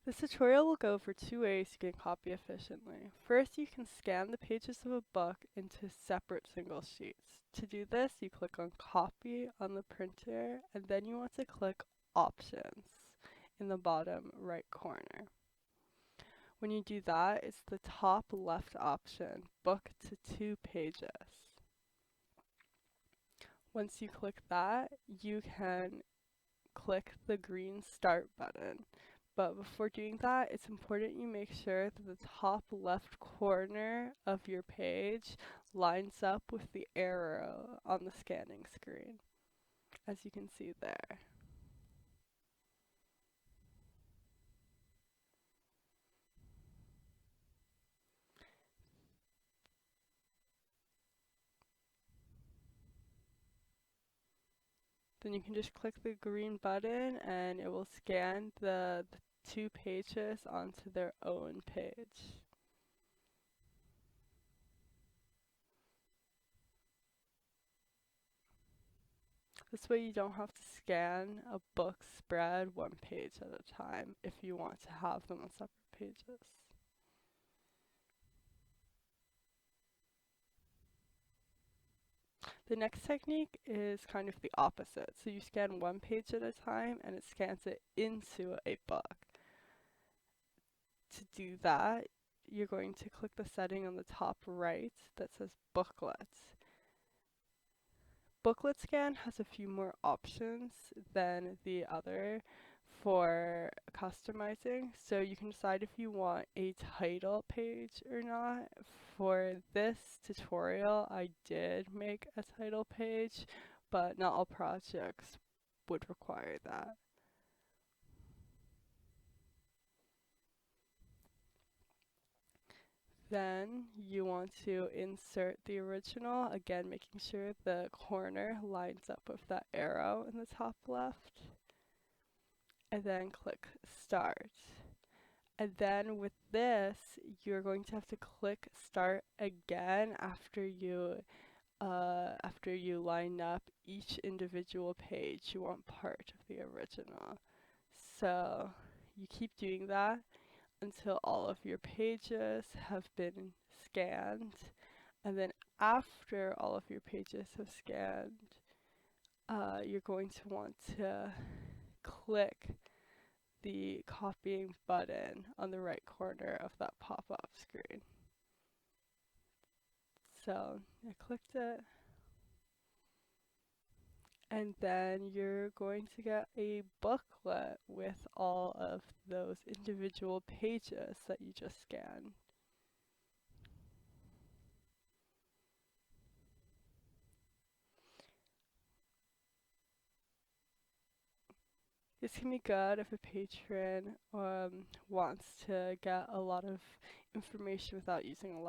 This tutorial will go over two ways you can copy efficiently. First, you can scan the pages of a book into separate single sheets. To do this, you click on Copy on the printer, and then you want to click Options in the bottom right corner. When you do that, it's the top left option, Book to 2 pages. Once you click that, you can click the green Start button. But before doing that, it's important you make sure that the top left corner of your page lines up with the arrow on the scanning screen, as you can see there. Then you can just click the green button and it will scan the two pages onto their own page. This way you don't have to scan a book spread one page at a time if you want to have them on separate pages. The next technique is kind of the opposite. So you scan one page at a time and it scans it into a book. To do that, you're going to click the setting on the top right that says Booklets. Booklet Scan has a few more options than the other for customizing. So you can decide if you want a title page or not. For this tutorial, I did make a title page, but not all projects would require that. Then you want to insert the original, again making sure the corner lines up with that arrow in the top left. And then click Start. And then with this, you're going to have to click Start again after you line up each individual page you want part of the original. So you keep doing that until all of your pages have been scanned. And then after all of your pages have scanned, you're going to want to click the copying button on the right corner of that pop-up screen. So I clicked it. And then you're going to get a booklet with all of those individual pages that you just scanned. This can be good if a patron wants to get a lot of information without using a lot